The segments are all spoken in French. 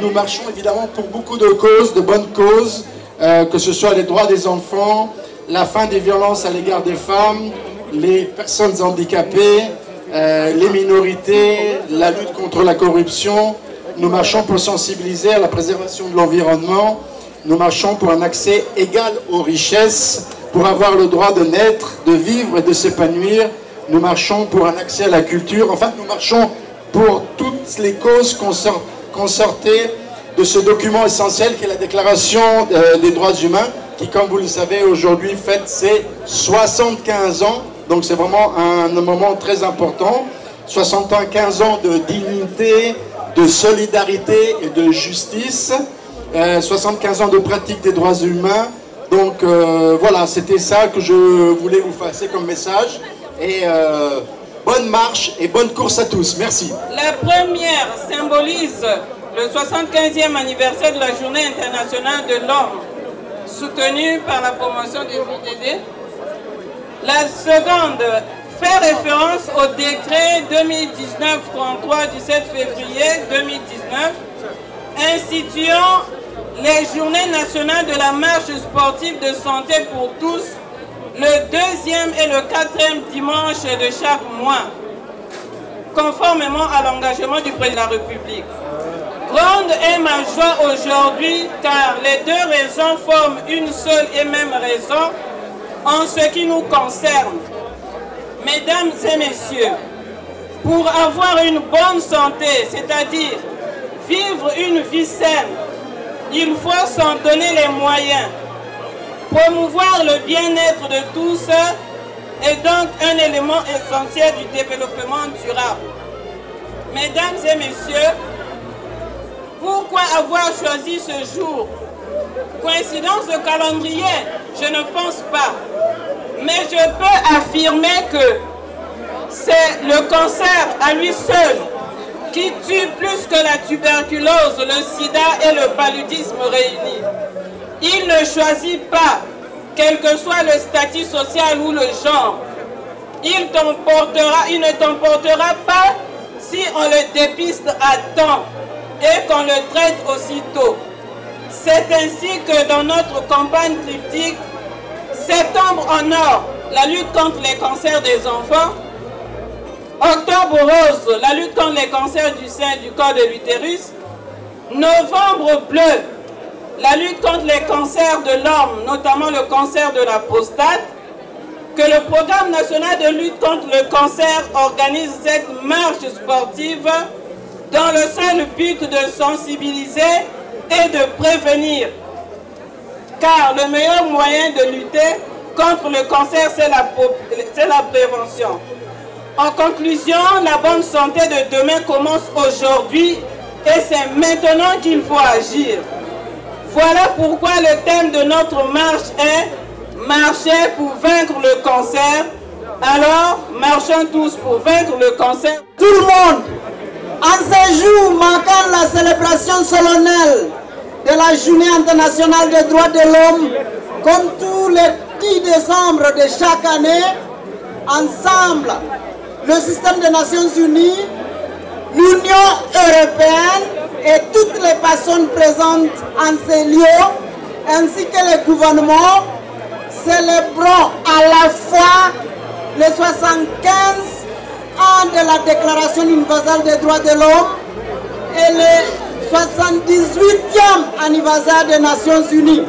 nous marchons évidemment pour beaucoup de causes, de bonnes causes, que ce soit les droits des enfants, la fin des violences à l'égard des femmes, les personnes handicapées, les minorités, la lutte contre la corruption. Nous marchons pour sensibiliser à la préservation de l'environnement. Nous marchons pour un accès égal aux richesses, pour avoir le droit de naître, de vivre et de s'épanouir. Nous marchons pour un accès à la culture. Enfin, nous marchons pour toutes les causes qu'on sortait de ce document essentiel qui est la Déclaration des droits humains, qui, comme vous le savez, aujourd'hui fête ses 75 ans. Donc c'est vraiment un moment très important. 75 ans de dignité, de solidarité et de justice. 75 ans de pratique des droits humains. Donc voilà, c'était ça que je voulais vous passer comme message. Et bonne marche et bonne course à tous. Merci. La première symbolise le 75e anniversaire de la Journée internationale de l'homme, soutenue par la promotion du VDD. La seconde fait référence au décret 2019-33 du 7 février 2019 instituant les journées nationales de la marche sportive de santé pour tous le 2e et le 4e dimanche de chaque mois, conformément à l'engagement du président de la République. Grande est ma joie aujourd'hui car les deux raisons forment une seule et même raison en ce qui nous concerne. Mesdames et messieurs, pour avoir une bonne santé, c'est-à-dire vivre une vie saine, il faut s'en donner les moyens. Promouvoir le bien-être de tous est donc un élément essentiel du développement durable. Mesdames et messieurs, pourquoi avoir choisi ce jour? Coïncidence de calendrier? Je ne pense pas. Mais je peux affirmer que c'est le cancer à lui seul qui tue plus que la tuberculose, le sida et le paludisme réunis. Il ne choisit pas, quel que soit le statut social ou le genre. Il ne t'emportera pas si on le dépiste à temps et qu'on le traite aussitôt. C'est ainsi que dans notre campagne triptyque, Septembre en or, la lutte contre les cancers des enfants, Octobre rose, la lutte contre les cancers du sein, du corps de l'utérus, Novembre bleu, la lutte contre les cancers de l'homme, notamment le cancer de la prostate, que le programme national de lutte contre le cancer organise cette marche sportive dans le seul but de sensibiliser et de prévenir. Car le meilleur moyen de lutter contre le cancer, c'est la prévention. En conclusion, la bonne santé de demain commence aujourd'hui et c'est maintenant qu'il faut agir. Voilà pourquoi le thème de notre marche est « Marcher pour vaincre le cancer ». Alors, marchons tous pour vaincre le cancer. Tout le monde, en ce jour marquant la célébration solennelle de la Journée internationale des droits de l'homme, comme tous les 10 décembre de chaque année, ensemble, le système des Nations Unies, l'Union européenne et toutes les personnes présentes en ces lieux, ainsi que les gouvernements, célébrons à la fois les 75 ans de la Déclaration universelle des droits de l'homme et le 78e anniversaire des Nations Unies.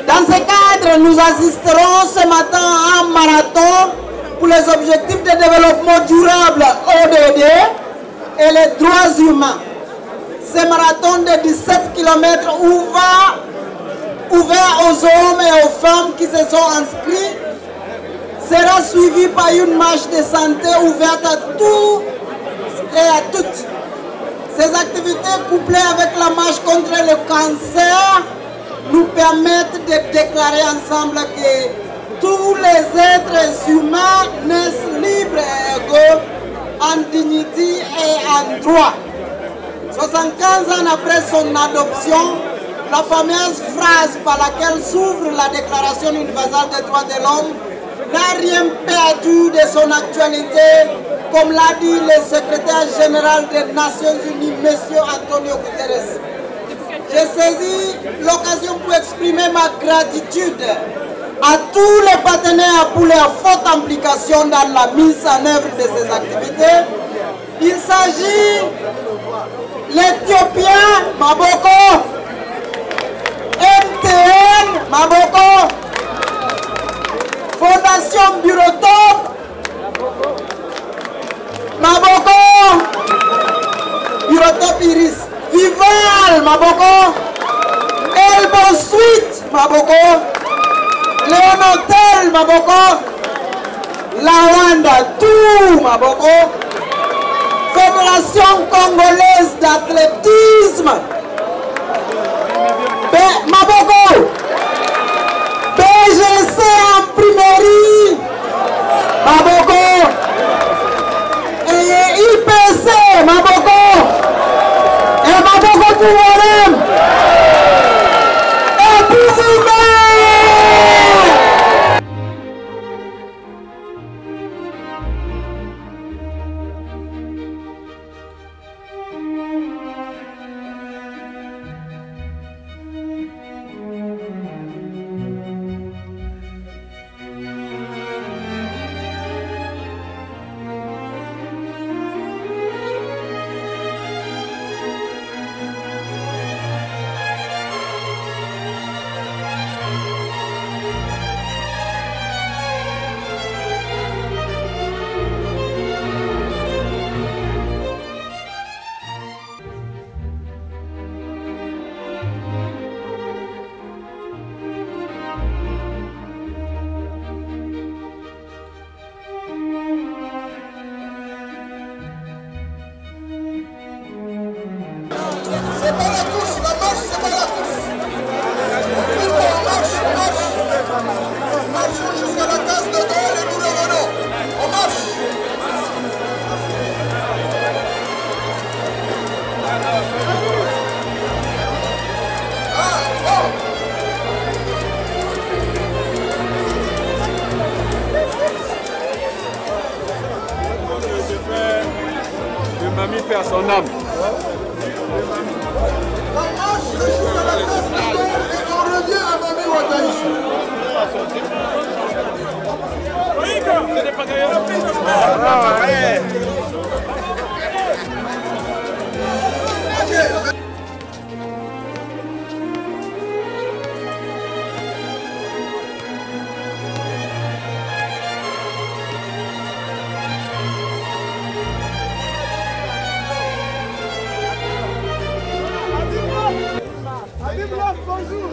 Dans ce cadre, nous assisterons ce matin à un marathon pour les objectifs de développement durable ODD et les droits humains. Ce marathon de 17 km ouvert aux hommes et aux femmes qui se sont inscrits sera suivi par une marche de santé ouverte à tous et à toutes. Ces activités couplées avec la marche contre le cancer nous permettent de déclarer ensemble que tous les êtres humains naissent libres et égaux en dignité et en droit. 75 ans après son adoption, la fameuse phrase par laquelle s'ouvre la Déclaration universelle des droits de l'homme n'a rien perdu de son actualité comme l'a dit le secrétaire général des Nations Unies, M. Antonio Guterres. J'ai saisi l'occasion pour exprimer ma gratitude à tous les partenaires pour leur forte implication dans la mise en œuvre de ces activités. Il s'agit l'Éthiopien Maboko, MTN Maboko, Fondation Burotop Maboko, Burotop Iris, Vival Maboko, Elbow Suite Maboko, Léonotel Maboko, Lawanda Tout Maboko, Fédération Congolaise d'Athlétisme Maboko, BGC Imprimerie Maboko, et IPC Maboko, et Maboko Touarem, et Bouzoume. Mamie perd son âme. Et on revient à Mamie Wataïchi. Bonjour.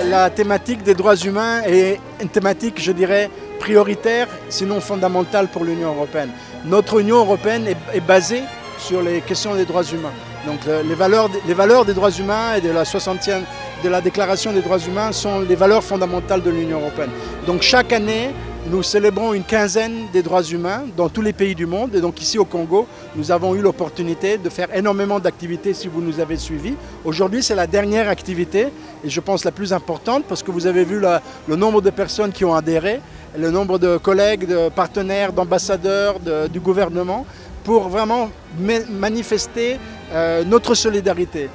La thématique des droits humains est une thématique, je dirais, prioritaire, sinon fondamentale pour l'Union européenne. Notre Union européenne est basée sur les questions des droits humains. Donc les valeurs des droits humains et de la 60e de la Déclaration des droits humains sont les valeurs fondamentales de l'Union européenne. Donc chaque année, nous célébrons une quinzaine des droits humains dans tous les pays du monde. Et donc ici au Congo, nous avons eu l'opportunité de faire énormément d'activités si vous nous avez suivis. Aujourd'hui, c'est la dernière activité et je pense la plus importante parce que vous avez vu le nombre de personnes qui ont adhéré, le nombre de collègues, de partenaires, d'ambassadeurs, du gouvernement pour vraiment manifester notre solidarité,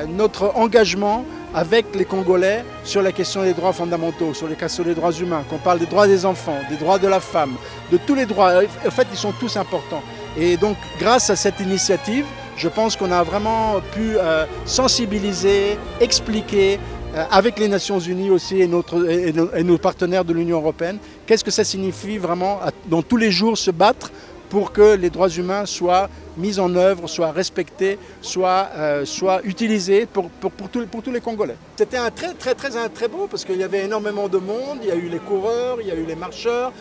notre engagement avec les Congolais sur la question des droits fondamentaux, sur les questions des droits humains, qu'on parle des droits des enfants, des droits de la femme, de tous les droits. En fait, ils sont tous importants. Et donc, grâce à cette initiative, je pense qu'on a vraiment pu sensibiliser, expliquer, avec les Nations Unies aussi et nos partenaires de l'Union européenne, qu'est-ce que ça signifie vraiment, dans tous les jours, se battre pour que les droits humains soient mis en œuvre, soient respectés, soient utilisés pour tous les Congolais. C'était un très beau parce qu'il y avait énormément de monde, il y a eu les coureurs, il y a eu les marcheurs,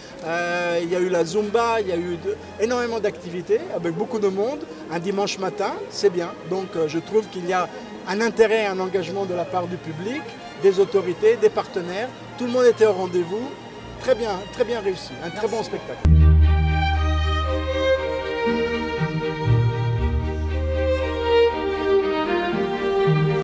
il y a eu la Zumba, il y a eu énormément d'activités avec beaucoup de monde. Un dimanche matin, c'est bien. Donc je trouve qu'il y a un intérêt et un engagement de la part du public, des autorités, des partenaires. Tout le monde était au rendez-vous. Très bien réussi, un très bon spectacle.